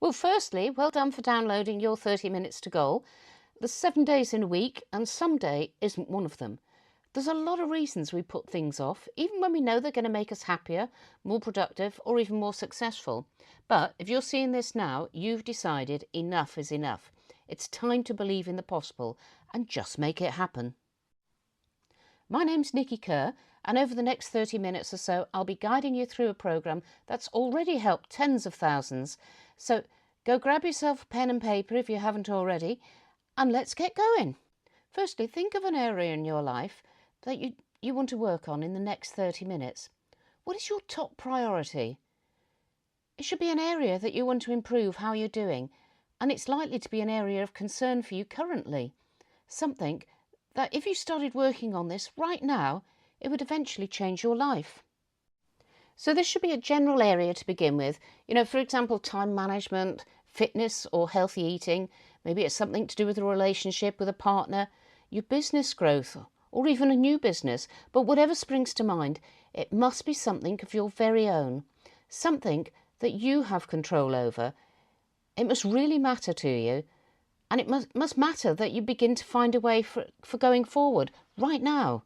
Well, firstly, well done for downloading your 30 minutes to goal. There's 7 days in a week and some day isn't one of them. There's a lot of reasons we put things off, even when we know they're going to make us happier, more productive, or even more successful. But if you're seeing this now, you've decided enough is enough. It's time to believe in the possible and just make it happen. My name's Nikki Kerr, and over the next 30 minutes or so, I'll be guiding you through a programme that's already helped tens of thousands. So go grab yourself a pen and paper if you haven't already, and let's get going. Firstly, think of an area in your life that you want to work on in the next 30 minutes. What is your top priority? It should be an area that you want to improve how you're doing, and it's likely to be an area of concern for you currently. Something that if you started working on this right now, it would eventually change your life. So this should be a general area to begin with. For example, time management, fitness or healthy eating. Maybe it's something to do with a relationship with a partner, your business growth, or even a new business. But whatever springs to mind, it must be something of your very own, something that you have control over. It must really matter to you. And it must matter that you begin to find a way for going forward right now.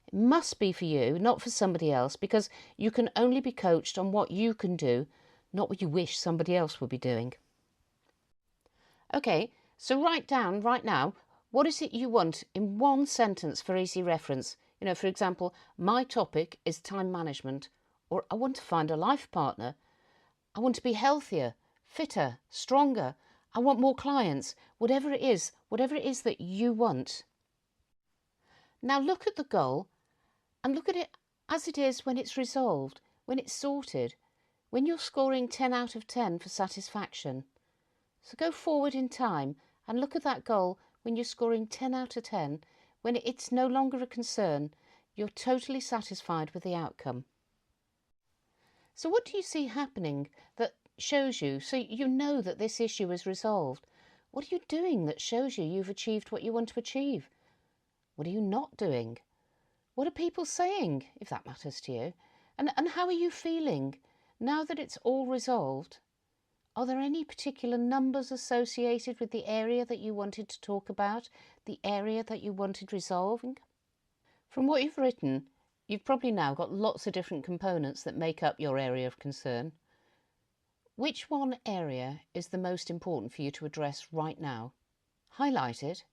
It must be for you, not for somebody else, because you can only be coached on what you can do, not what you wish somebody else would be doing. Okay, so write down right now, what is it you want in one sentence for easy reference? For example, my topic is time management, or I want to find a life partner. I want to be healthier, fitter, stronger. I want more clients, whatever it is that you want. Now look at the goal and look at it as it is when it's resolved, when it's sorted, when you're scoring 10 out of 10 for satisfaction. So go forward in time and look at that goal when you're scoring 10 out of 10, when it's no longer a concern, you're totally satisfied with the outcome. So what do you see happening that shows you, so you know that this issue is resolved? What are you doing that shows you've achieved what you want to achieve? What are you not doing? What are people saying, if that matters to you? And how are you feeling now that it's all resolved? Are there any particular numbers associated with the area that you wanted to talk about, the area that you wanted resolving? From what you've written, you've probably now got lots of different components that make up your area of concern. Which one area is the most important for you to address right now? Highlight it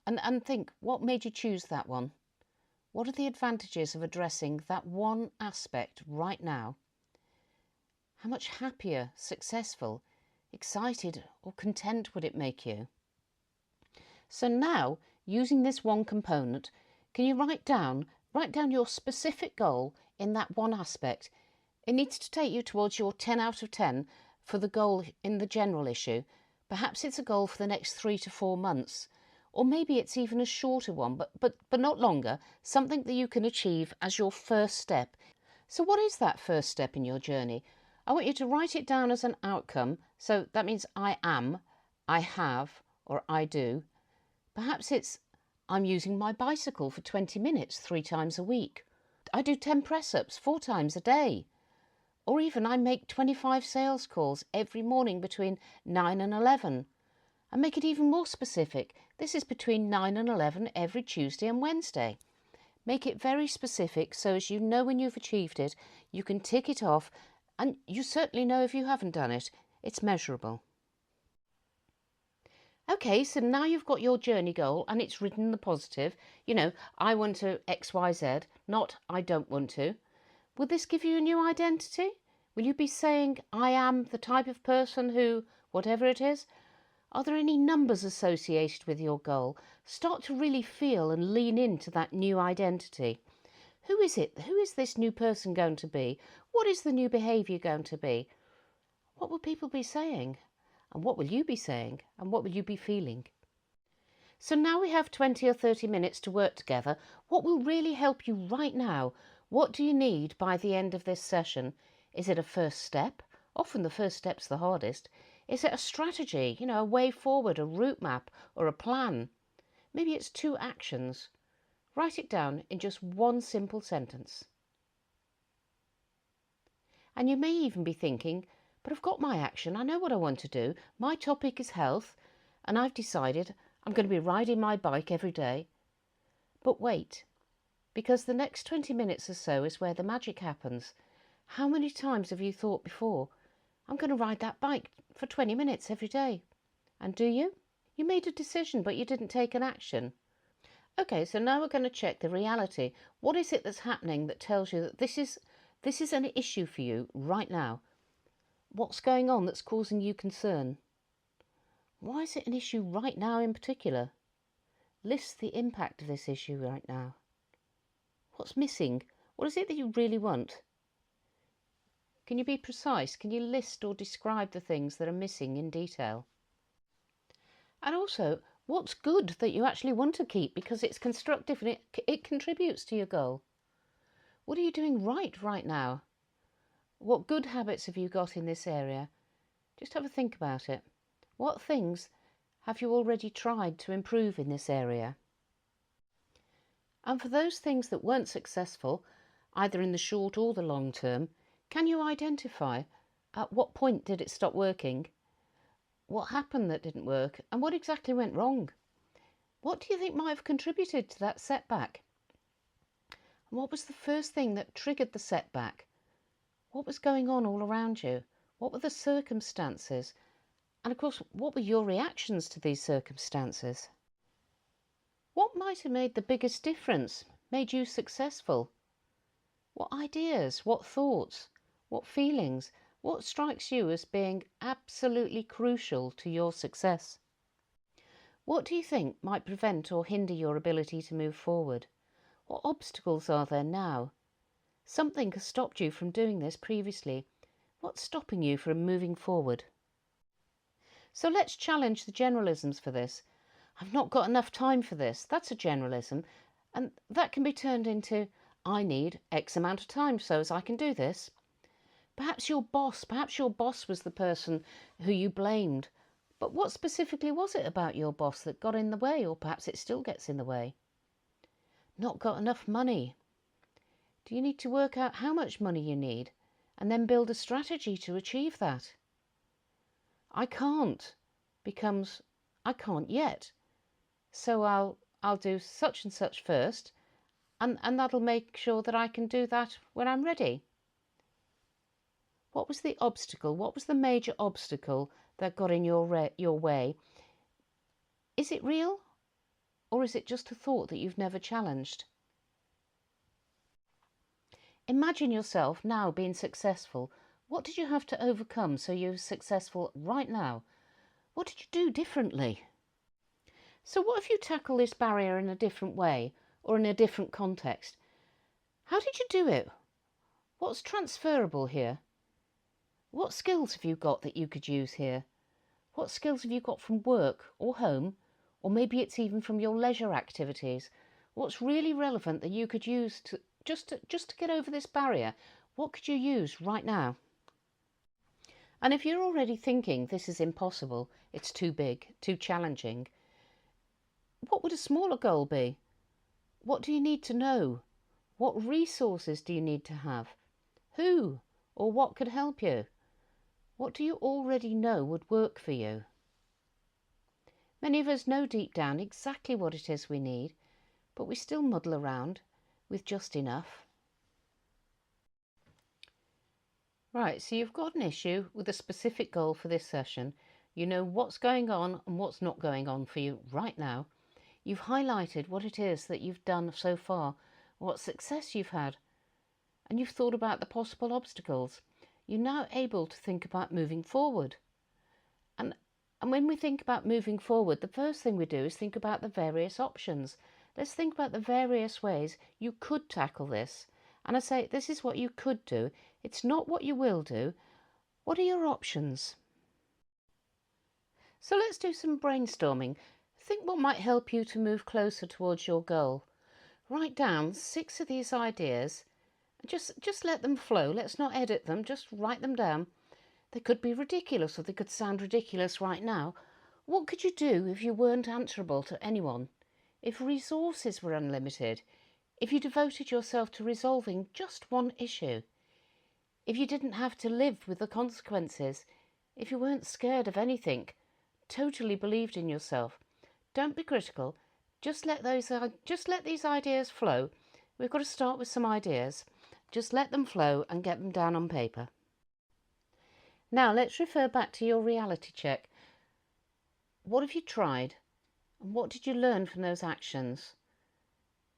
and think, what made you choose that one? What are the advantages of addressing that one aspect right now? How much happier, successful, excited or content would it make you? So now, using this one component, can you write down your specific goal in that one aspect? It needs to take you towards your 10 out of 10 for the goal in the general issue. Perhaps it's a goal for the next 3 to 4 months, or maybe it's even a shorter one, but not longer, something that you can achieve as your first step. So what is that first step in your journey? I want you to write it down as an outcome. So that means I am, I have, or I do. Perhaps it's I'm using my bicycle for 20 minutes 3 times a week. I do 10 press-ups 4 times a day. Or even I make 25 sales calls every morning between 9 and 11. And make it even more specific. This is between 9 and 11 every Tuesday and Wednesday. Make it very specific so as you know when you've achieved it, you can tick it off, and you certainly know if you haven't done it. It's measurable. Okay, so now you've got your journey goal and it's written in the positive. I want to X, Y, Z, not I don't want to. Will this give you a new identity? Will you be saying, I am the type of person who, whatever it is? Are there any numbers associated with your goal? Start to really feel and lean into that new identity. Who is it? Who is this new person going to be? What is the new behaviour going to be? What will people be saying? And what will you be saying? And what will you be feeling? So now we have 20 or 30 minutes to work together. What will really help you right now? What do you need by the end of this session? Is it a first step? Often the first step's the hardest. Is it a strategy, a way forward, a route map or a plan? Maybe it's 2 actions. Write it down in just one simple sentence. And you may even be thinking, But I've got my action. I know what I want to do. My topic is health, and I've decided I'm going to be riding my bike every day. But wait, because the next 20 minutes or so is where the magic happens. How many times have you thought before, I'm going to ride that bike for 20 minutes every day? And do you? You made a decision, but you didn't take an action. Okay, so now we're going to check the reality. What is it that's happening that tells you that this is an issue for you right now? What's going on that's causing you concern? Why is it an issue right now in particular? List the impact of this issue right now. What's missing? What is it that you really want? Can you be precise? Can you list or describe the things that are missing in detail? And also, what's good that you actually want to keep because it's constructive and it contributes to your goal? What are you doing right now? What good habits have you got in this area? Just have a think about it. What things have you already tried to improve in this area? And for those things that weren't successful, either in the short or the long term, can you identify at what point did it stop working? What happened that didn't work? And what exactly went wrong? What do you think might have contributed to that setback? And what was the first thing that triggered the setback? What was going on all around you? What were the circumstances? And of course, what were your reactions to these circumstances? What might have made the biggest difference, made you successful? What ideas, what thoughts, what feelings, what strikes you as being absolutely crucial to your success? What do you think might prevent or hinder your ability to move forward? What obstacles are there now? Something has stopped you from doing this previously. What's stopping you from moving forward? So let's challenge the generalisms for this. I've not got enough time for this. That's a generalism. And that can be turned into, I need X amount of time so as I can do this. Perhaps your boss was the person who you blamed. But what specifically was it about your boss that got in the way, or perhaps it still gets in the way? Not got enough money. Do you need to work out how much money you need and then build a strategy to achieve that? I can't becomes I can't yet. So I'll do such and such first, and that'll make sure that I can do that when I'm ready. What was the obstacle? What was the major obstacle that got in your way? Is it real, or is it just a thought that you've never challenged? Imagine yourself now being successful. What did you have to overcome so you're successful right now? What did you do differently? So what if you tackle this barrier in a different way or in a different context? How did you do it? What's transferable here? What skills have you got that you could use here? What skills have you got from work or home, or maybe it's even from your leisure activities? What's really relevant that you could use to just to get over this barrier? What could you use right now? And if you're already thinking this is impossible, it's too big, too challenging, what would a smaller goal be? What do you need to know? What resources do you need to have? Who or what could help you? What do you already know would work for you? Many of us know deep down exactly what it is we need, but we still muddle around with just enough. Right, so you've got an issue with a specific goal for this session. You know what's going on and what's not going on for you right now. You've highlighted what it is that you've done so far, what success you've had, and you've thought about the possible obstacles. You're now able to think about moving forward. And when we think about moving forward, the first thing we do is think about the various options. Let's think about the various ways you could tackle this. And I say, this is what you could do. It's not what you will do. What are your options? So let's do some brainstorming. Think what might help you to move closer towards your goal. Write down 6 of these ideas. Just let them flow. Let's not edit them. Just write them down. They could be ridiculous, or they could sound ridiculous right now. What could you do if you weren't answerable to anyone? If resources were unlimited? If you devoted yourself to resolving just one issue? if you didn't have to live with the consequences, if you weren't scared of anything, totally believed in yourself. Don't be critical. Just let these ideas flow. We've got to start with some ideas. Just let them flow and get them down on paper. Now let's refer back to your reality check. What have you tried? And what did you learn from those actions?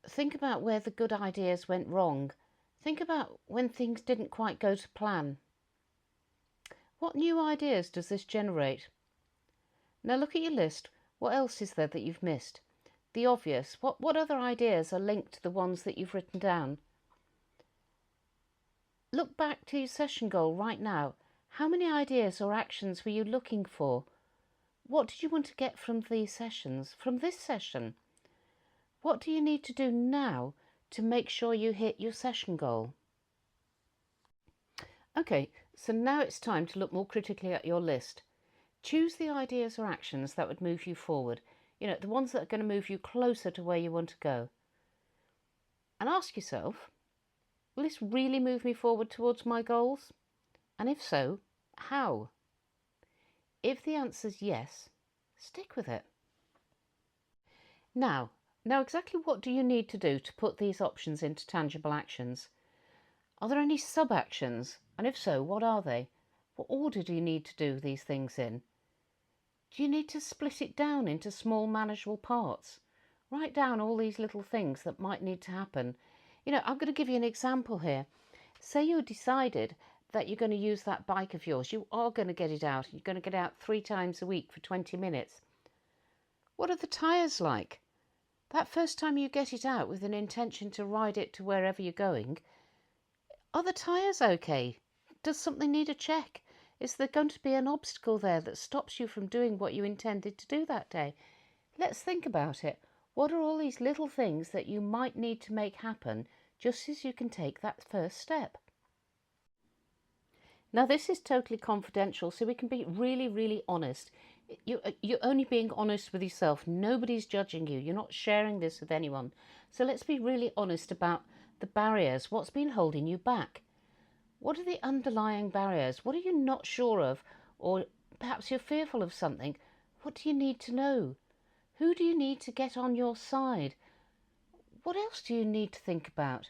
Think about where the good ideas went wrong. Think about when things didn't quite go to plan. What new ideas does this generate? Now look at your list. What else is there that you've missed? The obvious. What other ideas are linked to the ones that you've written down? Look back to your session goal right now. How many ideas or actions were you looking for? What did you want to get from these sessions, from this session? What do you need to do now to make sure you hit your session goal? Okay, so now it's time to look more critically at your list. Choose the ideas or actions that would move you forward, the ones that are going to move you closer to where you want to go. And ask yourself, will this really move me forward towards my goals? And if so, how? If the answer's yes, stick with it. Now exactly what do you need to do to put these options into tangible actions? Are there any sub-actions? And if so, what are they? What order do you need to do these things in? Do you need to split it down into small manageable parts? Write down all these little things that might need to happen. I'm going to give you an example here. Say you decided that you're going to use that bike of yours. You are going to get it out. You're going to get out 3 times a week for 20 minutes. What are the tyres like? That first time you get it out with an intention to ride it to wherever you're going, are the tyres okay? Does something need a check? Is there going to be an obstacle there that stops you from doing what you intended to do that day? Let's think about it. What are all these little things that you might need to make happen just as you can take that first step? Now this is totally confidential, so we can be really, really honest. You're only being honest with yourself. Nobody's judging you. You're not sharing this with anyone. So let's be really honest about the barriers. What's been holding you back? What are the underlying barriers? What are you not sure of? Or perhaps you're fearful of something. What do you need to know? Who do you need to get on your side? What else do you need to think about?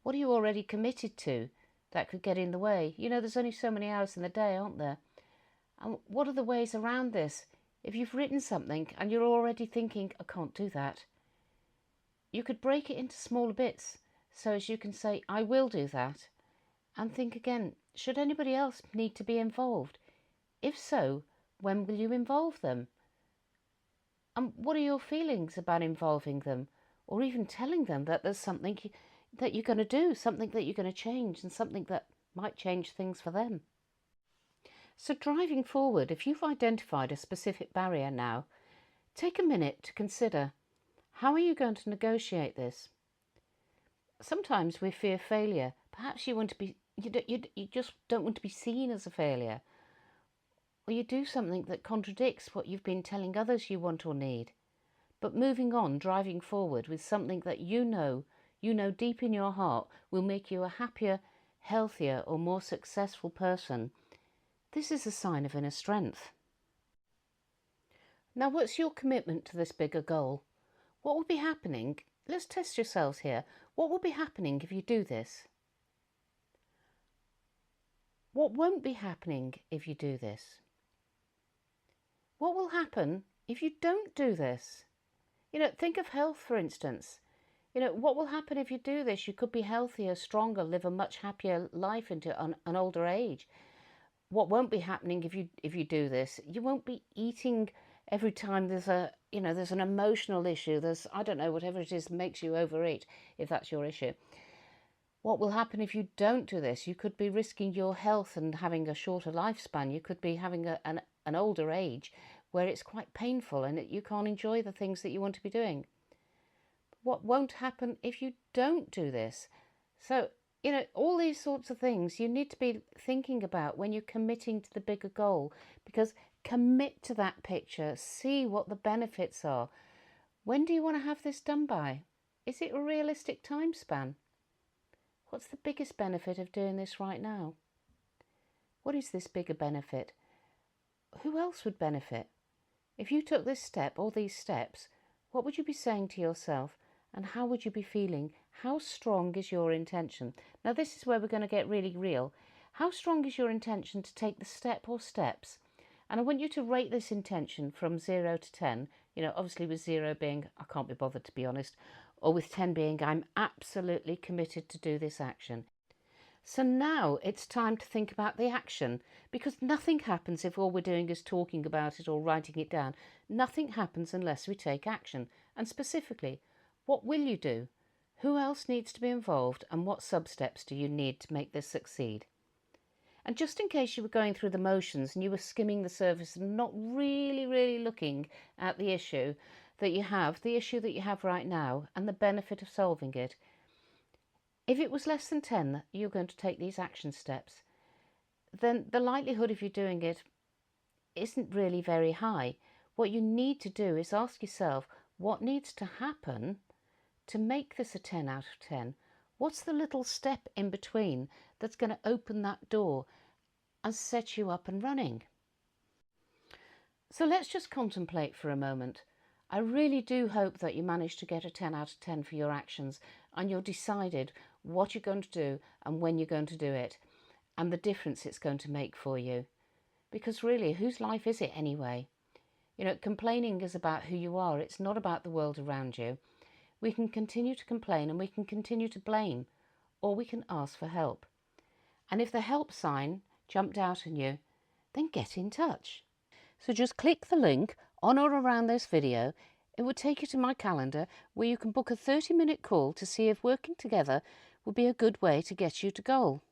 What are you already committed to that could get in the way? There's only so many hours in the day, aren't there? And what are the ways around this? If you've written something and you're already thinking, I can't do that, you could break it into smaller bits so as you can say, I will do that. And think again, should anybody else need to be involved? If so, when will you involve them? And what are your feelings about involving them? Or even telling them that there's something that you're going to do, something that you're going to change, and something that might change things for them. So driving forward, if you've identified a specific barrier now, take a minute to consider, how are you going to negotiate this? Sometimes we fear failure. Perhaps you just don't want to be seen as a failure. Or you do something that contradicts what you've been telling others you want or need. But moving on, driving forward with something that you know deep in your heart will make you a happier, healthier or more successful person, this is a sign of inner strength. Now, what's your commitment to this bigger goal? What will be happening? Let's test yourselves here. What will be happening if you do this? What won't be happening if you do this? What will happen if you don't do this? Think of health, for instance. What will happen if you do this? You could be healthier, stronger, live a much happier life into an older age. What won't be happening if you do this? You won't be eating every time there's an emotional issue. There's, I don't know, whatever it is makes you overeat, if that's your issue. What will happen if you don't do this? You could be risking your health and having a shorter lifespan. You could be having an older age where it's quite painful and you can't enjoy the things that you want to be doing. What won't happen if you don't do this? So, all these sorts of things you need to be thinking about when you're committing to the bigger goal, because commit to that picture, see what the benefits are. When do you want to have this done by? Is it a realistic time span? What's the biggest benefit of doing this right now? What is this bigger benefit? Who else would benefit? If you took this step or these steps, what would you be saying to yourself and how would you be feeling? How strong is your intention? Now, this is where we're going to get really real. How strong is your intention to take the step or steps? And I want you to rate this intention from 0 to 10. Obviously with 0 being, I can't be bothered to be honest, or with 10 being, I'm absolutely committed to do this action. So now it's time to think about the action, because nothing happens if all we're doing is talking about it or writing it down. Nothing happens unless we take action. And specifically, what will you do? Who else needs to be involved? And what sub-steps do you need to make this succeed? And just in case you were going through the motions and you were skimming the surface and not really looking at the issue that you have right now and the benefit of solving it, if it was less than 10 that you're going to take these action steps, then the likelihood of you doing it isn't really very high. What you need to do is ask yourself, what needs to happen to make this a 10 out of 10? What's the little step in between that's going to open that door and set you up and running? So let's just contemplate for a moment. I really do hope that you manage to get a 10 out of 10 for your actions and you're decided what you're going to do and when you're going to do it and the difference it's going to make for you. Because really, whose life is it anyway? Complaining is about who you are. It's not about the world around you. We can continue to complain and we can continue to blame, or we can ask for help. And if the help sign jumped out on you, then get in touch. So just click the link on or around this video. It would take you to my calendar where you can book a 30-minute call to see if working together would be a good way to get you to goal.